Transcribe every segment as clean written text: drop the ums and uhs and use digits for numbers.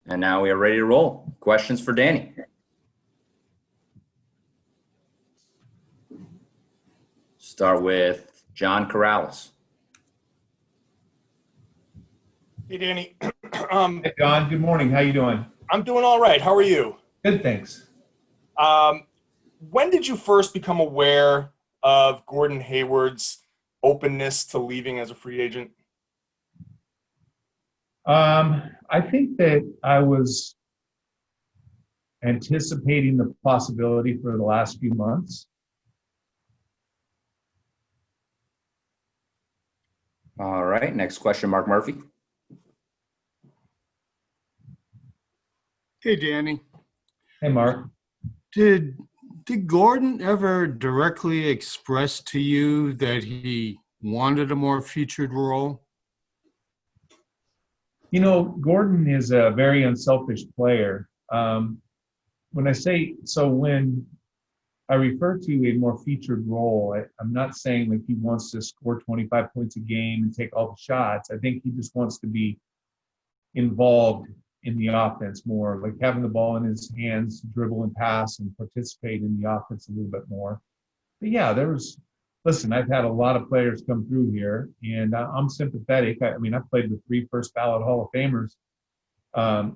And now we are ready to roll. Questions for Danny? Start with John Corrales. Hey, Danny. Hey, John. Good morning. How you doing? I'm doing all right. How are you? Good, thanks. When did you first become aware of Gordon Hayward's openness to leaving as a free agent? I think that I was anticipating the possibility for the last few months. All right. Next question, Mark Murphy. Hey, Danny. Hey, Mark. Did Gordon ever directly express to you that he wanted a more featured role? You know, Gordon is a very unselfish player. When I refer to a more featured role, I'm not saying like he wants to score 25 points a game and take all the shots. I think he just wants to be involved in the offense more, like having the ball in his hands, dribble and pass and participate in the offense a little bit more. But yeah, listen, I've had a lot of players come through here and I'm sympathetic. I mean, I played with 3 first ballot Hall of Famers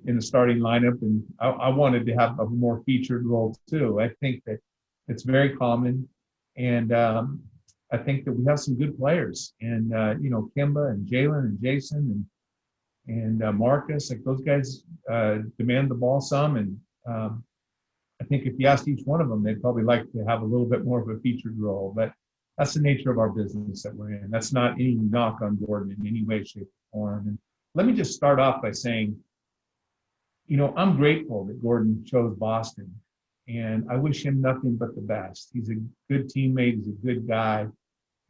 in the starting lineup, and I wanted to have a more featured role too. I think that it's very common, and I think that we have some good players, and Kemba and Jalen and Jason and Marcus, like those guys demand the ball some, and I think if you asked each one of them, they'd probably like to have a little bit more of a featured role. But that's the nature of our business that we're in. That's not any knock on Gordon in any way, shape, or form. And let me just start off by saying, I'm grateful that Gordon chose Boston, and I wish him nothing but the best. He's a good teammate. He's a good guy.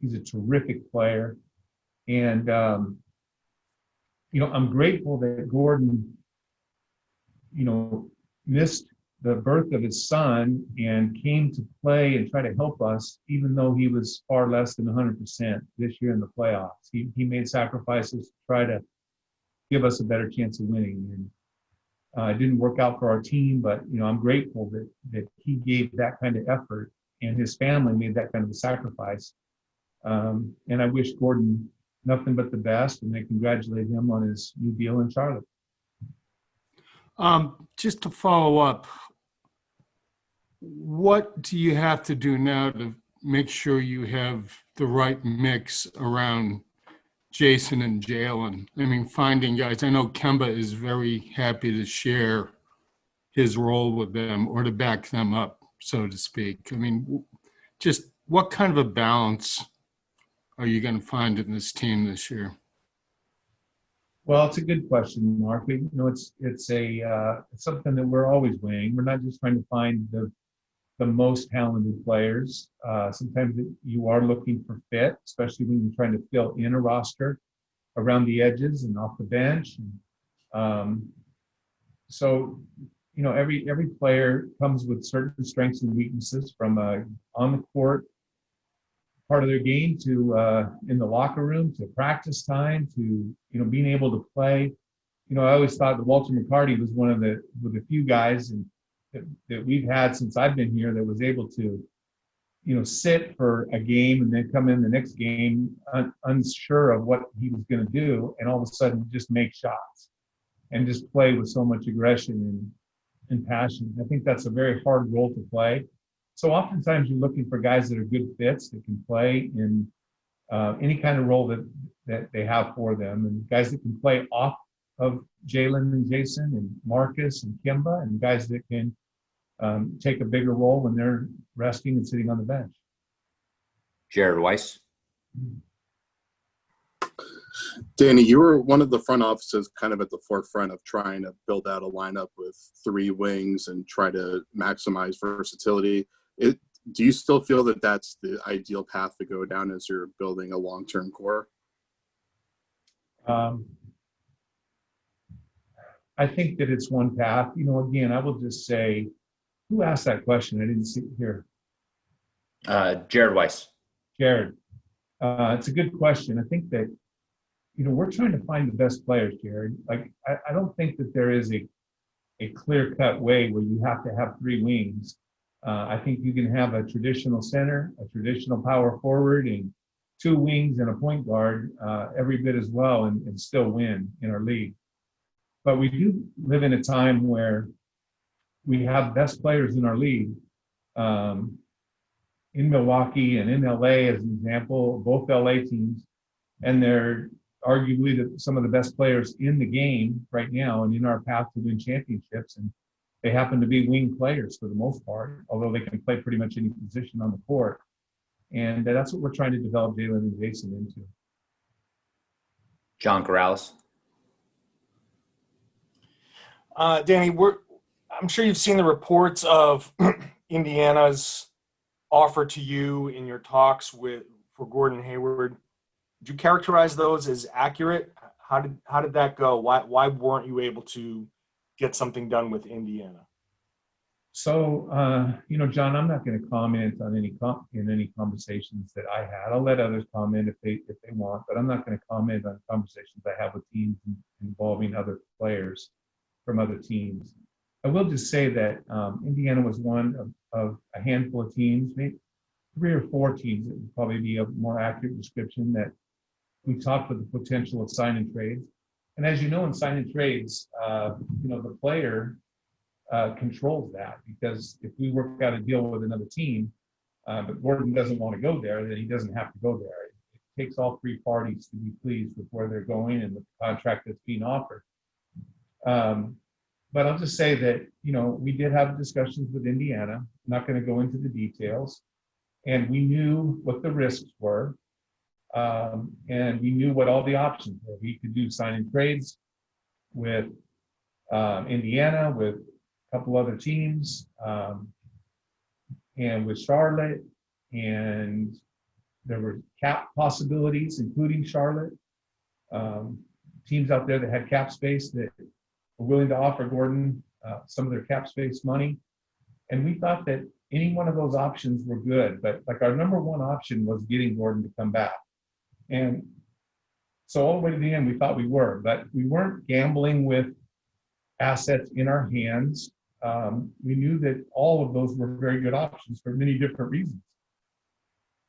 He's a terrific player. And, I'm grateful that Gordon, missed the birth of his son and came to play and try to help us, even though he was far less than 100% this year in the playoffs. He made sacrifices to try to give us a better chance of winning. And it didn't work out for our team, but I'm grateful that he gave that kind of effort and his family made that kind of a sacrifice. And I wish Gordon nothing but the best, and I congratulate him on his new deal in Charlotte. Just to follow up, what do you have to do now to make sure you have the right mix around Jason and Jalen? I mean, finding guys. I know Kemba is very happy to share his role with them or to back them up, so to speak. I mean, just what kind of a balance are you going to find in this team this year? Well, it's a good question, Mark. It's something that we're always weighing. We're not just trying to find the most talented players. Sometimes you are looking for fit, especially when you're trying to fill in a roster around the edges and off the bench. So every player comes with certain strengths and weaknesses, from on the court part of their game to in the locker room to practice time to being able to play. I always thought that Walter McCarty was one of the few guys that we've had since I've been here that was able to sit for a game and then come in the next game unsure of what he was going to do, and all of a sudden just make shots and just play with so much aggression and passion. I think that's a very hard role to play. So oftentimes you're looking for guys that are good fits that can play in any kind of role that they have for them, and guys that can play off of Jalen and Jason and Marcus and Kemba, and guys that can take a bigger role when they're resting and sitting on the bench. Jared Weiss. Danny, you were one of the front offices kind of at the forefront of trying to build out a lineup with 3 wings and try to maximize versatility. Do you still feel that that's the ideal path to go down as you're building a long-term core? I think that it's one path. Again, I will just say, who asked that question? I didn't see it here. Jared Weiss. Jared. It's a good question. I think that, we're trying to find the best players, Jared. Like, I don't think that there is a clear-cut way where you have to have three wings. I think you can have a traditional center, a traditional power forward, and two wings and a point guard every bit as well, and still win in our league. But we do live in a time where we have best players in our league. In Milwaukee and in LA, as an example, both LA teams, and they're arguably some of the best players in the game right now and in our path to win championships. And they happen to be wing players for the most part, although they can play pretty much any position on the court. And that's what we're trying to develop Jalen and Jason into. John Corrales. Danny, I'm sure you've seen the reports of Indiana's offer to you in your talks for Gordon Hayward. Would you characterize those as accurate? How did that go? Why weren't you able to get something done with Indiana? So, John, I'm not going to comment on any conversations that I had. I'll let others comment if they want, but I'm not going to comment on conversations I have with teams involving other players from other teams. I will just say that Indiana was one of a handful of teams, maybe 3 or 4 teams, it would probably be a more accurate description, that we talked with the potential of sign and trades. And as you know, in sign and trades, the player controls that, because if we work out a deal with another team, but Gordon doesn't want to go there, then he doesn't have to go there. It takes all 3 parties to be pleased with where they're going and the contract that's being offered. But I'll just say that, we did have discussions with Indiana. I'm not going to go into the details. And we knew what the risks were. And we knew what all the options were. We could do sign and trades with Indiana, with a couple other teams, and with Charlotte. And there were cap possibilities, including Charlotte. Teams out there that had cap space that were willing to offer Gordon some of their cap space money. And we thought that any one of those options were good, but like our number one option was getting Gordon to come back. And so all the way to the end, we thought we were, but we weren't gambling with assets in our hands. We knew that all of those were very good options for many different reasons.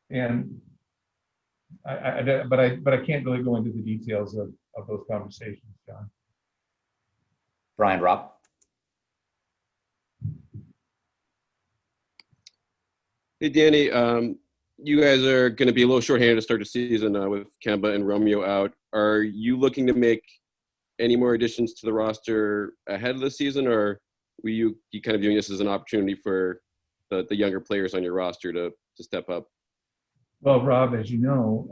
And but I can't really go into the details of those conversations, John. Brian Robb. Hey, Danny, you guys are going to be a little shorthanded to start the season with Kemba and Romeo out. Are you looking to make any more additions to the roster ahead of the season, or were you kind of viewing this as an opportunity for the younger players on your roster to step up? Well, Rob, as you know,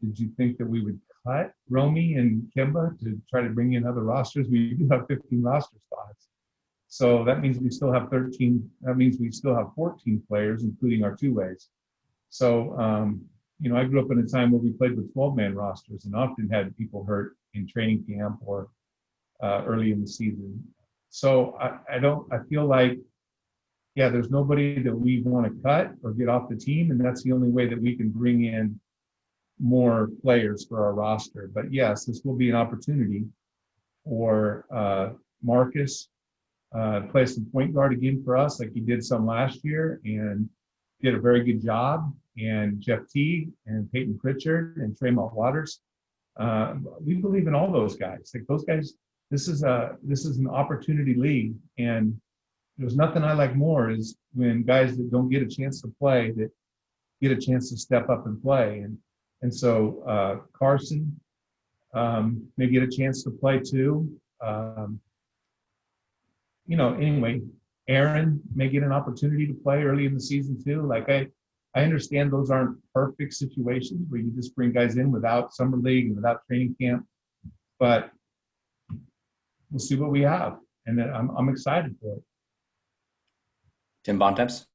did you think that we would cut Romy and Kemba to try to bring in other rosters? We do have 15 roster spots. So that means we still have 13. That means we still have 14 players, including our two-ways. So, I grew up in a time where we played with 12-man rosters and often had people hurt in training camp or early in the season. So I feel like, there's nobody that we want to cut or get off the team, and that's the only way that we can bring in more players for our roster. But yes, this will be an opportunity for Marcus play some point guard again for us, like he did some last year and did a very good job. And Jeff Teague and Peyton Pritchard and Tremont Waters. We believe in all those guys. Like those guys, this is an opportunity league, and there's nothing I like more is when guys that don't get a chance to play that get a chance to step up and play. And so Carson may get a chance to play too. Anyway, Aaron may get an opportunity to play early in the season too. Like I understand those aren't perfect situations where you just bring guys in without summer league and without training camp, but we'll see what we have, and I'm excited for it. Tim Bontemps.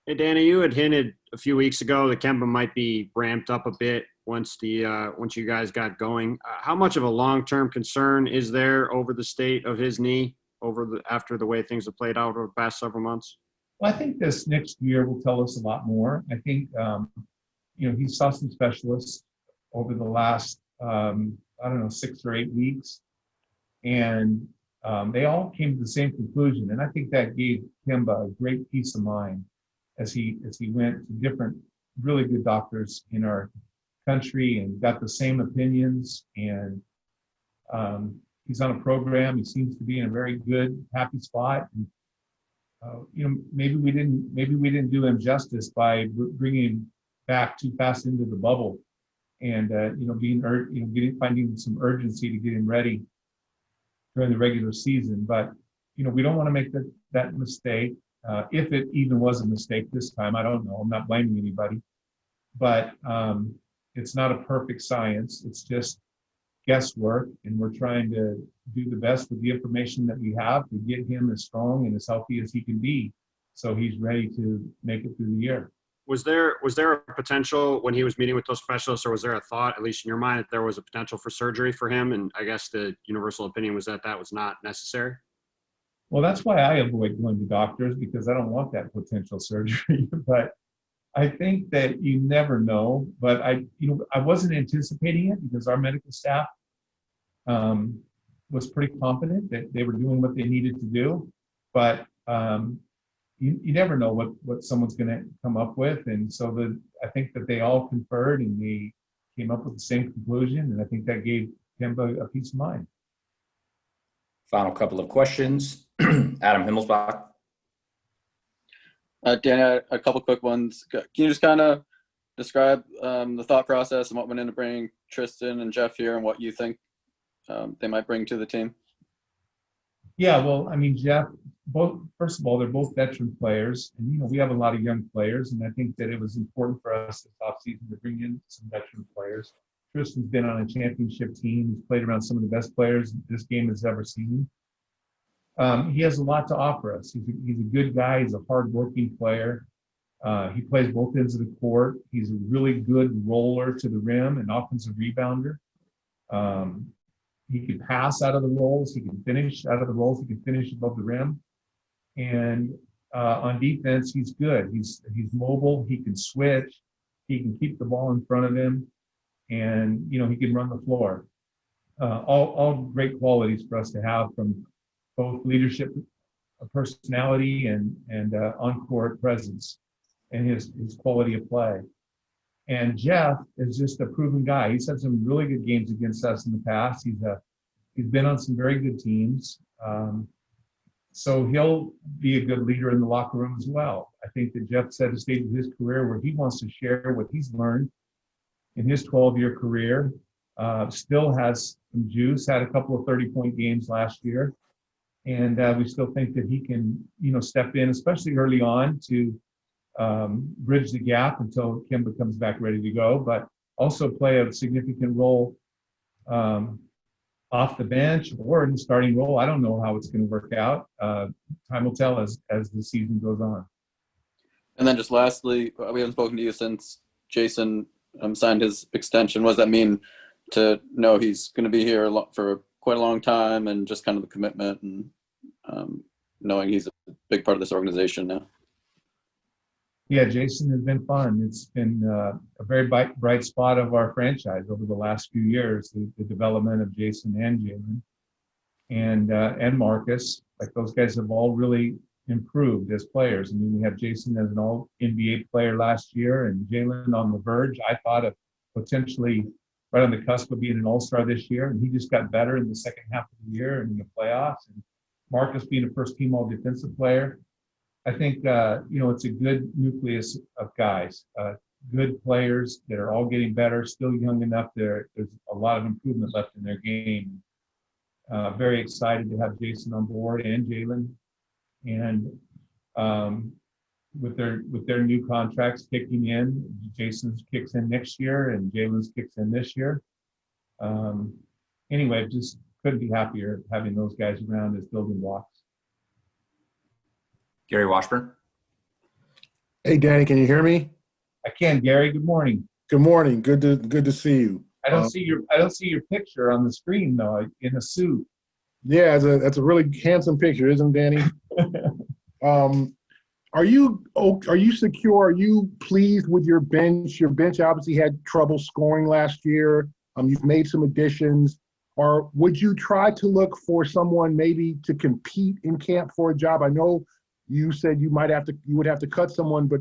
Hey, Danny, you had hinted a few weeks ago that Kemba might be ramped up a bit once you guys got going. How much of a long-term concern is there over the state of his knee after the way things have played out over the past several months? Well, I think this next year will tell us a lot more. I think, he saw some specialists over the last, 6 or 8 weeks. And they all came to the same conclusion. And I think that gave Kemba a great peace of mind as he went to different really good doctors in our country and got the same opinions. And he's on a program. He seems to be in a very good, happy spot. And, maybe we didn't do him justice by bringing him back too fast into the bubble, and finding some urgency to get him ready during the regular season. But we don't want to make that mistake. If it even was a mistake this time, I don't know. I'm not blaming anybody, but it's not a perfect science. It's just guesswork, and we're trying to do the best with the information that we have to get him as strong and as healthy as he can be, so he's ready to make it through the year. Was there a potential when he was meeting with those specialists, or was there a thought, at least in your mind, that there was a potential for surgery for him? And I guess the universal opinion was that was not necessary. Well, that's why I avoid going to doctors, because I don't want that potential surgery. But I think that you never know. But I wasn't anticipating it, because our medical staff was pretty confident that they were doing what they needed to do. But you never know what someone's going to come up with. And so I think that they all conferred and they came up with the same conclusion. And I think that gave Kemba a peace of mind. Final couple of questions. Adam Himmelsbach. Dan, a couple quick ones. Can you just kind of describe the thought process and what went into bringing Tristan and Jeff here, and what you think they might bring to the team? Yeah, well, I mean, Jeff, first of all, they're both veteran players, and we have a lot of young players, and I think that it was important for us this offseason to bring in some veteran players. Tristan's been on a championship team. He's played around some of the best players this game has ever seen. He has a lot to offer us. He's a good guy. He's a hard-working player. He plays both ends of the court. He's a really good roller to the rim and offensive rebounder. He can pass out of the rolls. He can finish out of the rolls. He can finish above the rim. And on defense, he's good. He's mobile. He can switch. He can keep the ball in front of him. And, he can run the floor. All great qualities for us to have from both leadership, personality, and on-court presence, and his quality of play. And Jeff is just a proven guy. He's had some really good games against us in the past. He's been on some very good teams. So he'll be a good leader in the locker room as well. I think that Jeff's at a stage of his career where he wants to share what he's learned in his 12-year career. Still has some juice, had a couple of 30-point games last year. And we still think that he can, step in, especially early on, to bridge the gap until Kemba comes back ready to go, but also play a significant role off the bench or in the starting role. I don't know how it's going to work out. Time will tell as the season goes on. And then just lastly, we haven't spoken to you since Jason signed his extension. What does that mean to know he's going to be here for quite a long time, and just kind of the commitment and knowing he's a big part of this organization now? Yeah, Jason has been fun. It's been a very bright spot of our franchise over the last few years, the development of Jason and Jalen and Marcus. Like, those guys have all really improved as players. I mean, we have Jason as an all-NBA player last year, and Jalen on the verge, I thought, of potentially right on the cusp of being an all-star this year, and he just got better in the second half of the year and in the playoffs. And Marcus being a first-team all-defensive player, I think, it's a good nucleus of guys, good players that are all getting better, still young enough. There's a lot of improvement left in their game. Very excited to have Jason on board and Jalen. And with their new contracts kicking in, Jason's kicks in next year and Jalen's kicks in this year. Anyway, just couldn't be happier having those guys around as building blocks. Gary Washburn. Hey, Danny, can you hear me? I can, Gary. Good morning. Good morning. Good to see you. I don't see your picture on the screen though, in a suit. Yeah, that's a really handsome picture, isn't it, Danny? Are you secure? Are you pleased with your bench? Your bench obviously had trouble scoring last year. You've made some additions. Or would you try to look for someone maybe to compete in camp for a job? I know you said you would have to cut someone, but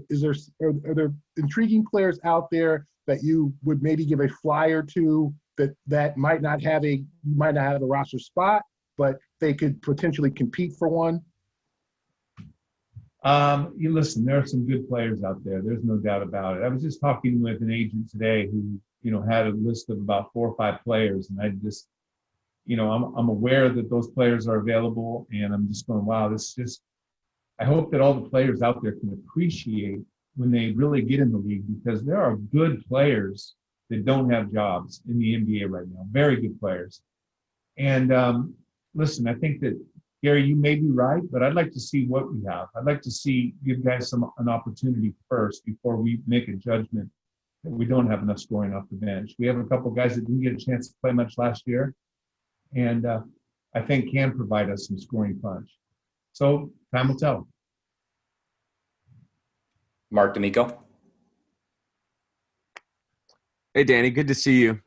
are there intriguing players out there that you would maybe give a flyer to that might not have a roster spot, but they could potentially compete for one? You listen, there are some good players out there. There's no doubt about it. I was just talking with an agent today who, had a list of about 4 or 5 players, and I just, I'm aware that those players are available, and I'm just going, wow, I hope that all the players out there can appreciate when they really get in the league, because there are good players that don't have jobs in the NBA right now, very good players. And listen, I think that, Gary, you may be right, but I'd like to see what we have. I'd like to give guys an opportunity first before we make a judgment that we don't have enough scoring off the bench. We have a couple of guys that didn't get a chance to play much last year, and I think can provide us some scoring punch. So time will tell. Mark D'Amico. Hey, Danny, good to see you.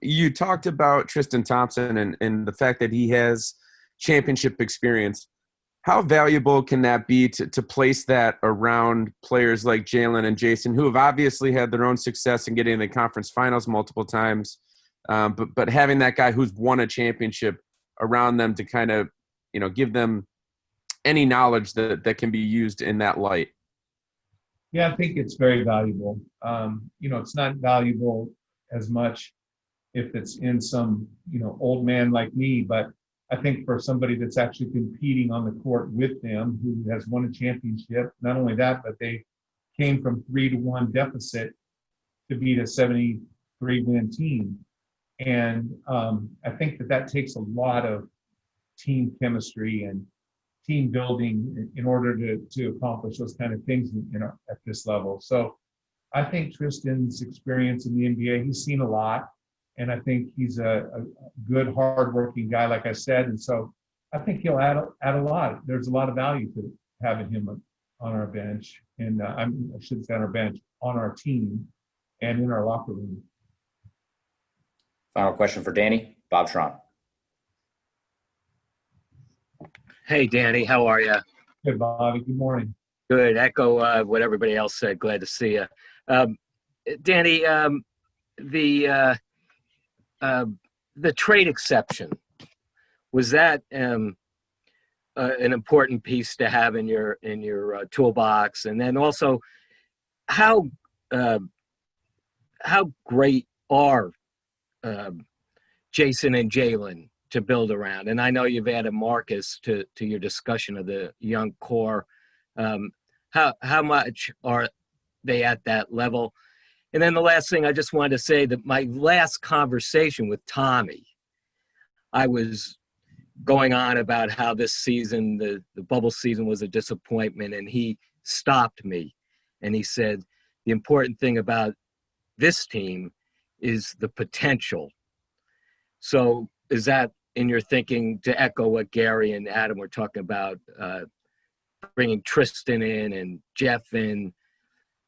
You talked about Tristan Thompson and the fact that he has championship experience. How valuable can that be to place that around players like Jalen and Jason, who have obviously had their own success in getting in the conference finals multiple times, but having that guy who's won a championship around them to kind of, give them any knowledge that can be used in that light? Yeah, I think it's very valuable. It's not valuable as much if it's in some, old man like me, but I think for somebody that's actually competing on the court with them, who has won a championship, not only that, but they came from 3-1 deficit to beat a 73-win team. And I think that takes a lot of team chemistry and team building in order to accomplish those kind of things, at this level. So I think Tristan's experience in the NBA, he's seen a lot. And I think he's a good, hardworking guy, like I said. And so I think he'll add a lot. There's a lot of value to having him on our bench. And I shouldn't say on our bench, on our team and in our locker room. Final question for Danny. Bob Schramm. Hey, Danny, how are you? Good, Bobby. Good morning. Good. Echo what everybody else said. Glad to see you. Danny, the trade exception, was that an important piece to have in your toolbox? And then also, how great are Jason and Jalen to build around? And I know you've added Marcus to your discussion of the young core. How much are they at that level? And then the last thing I just wanted to say, that my last conversation with Tommy, I was going on about how this season, the bubble season, was a disappointment, and he stopped me. And he said, the important thing about this team is the potential. So is that in your thinking, to echo what Gary and Adam were talking about, bringing Tristan in and Jeff in,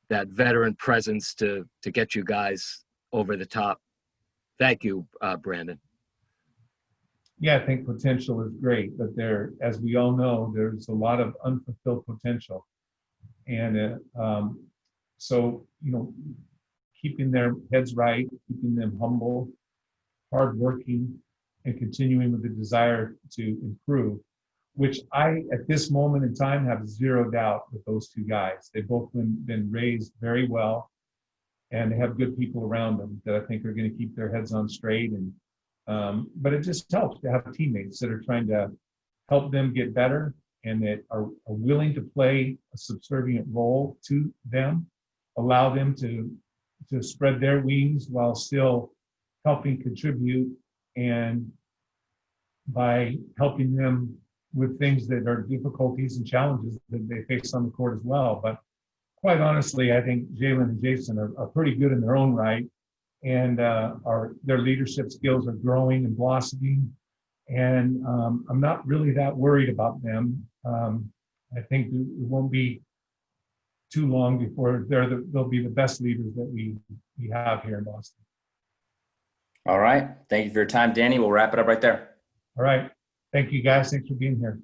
that veteran presence to get you guys over the top? Thank you, Brandon. Yeah, I think potential is great, but as we all know, there's a lot of unfulfilled potential. And so, keeping their heads right, keeping them humble, hardworking, and continuing with the desire to improve, which I, at this moment in time, have zero doubt with those two guys. They've both been raised very well, and they have good people around them that I think are going to keep their heads on straight. And but it just helps to have teammates that are trying to help them get better and that are willing to play a subservient role to them, allow them to spread their wings while still helping contribute, and by helping them with things that are difficulties and challenges that they face on the court as well. But quite honestly, I think Jalen and Jason are pretty good in their own right, and their leadership skills are growing and blossoming. And I'm not really that worried about them. I think it won't be too long before they'll be the best leaders that we have here in Boston. All right. Thank you for your time, Danny. We'll wrap it up right there. All right. Thank you, guys. Thanks for being here.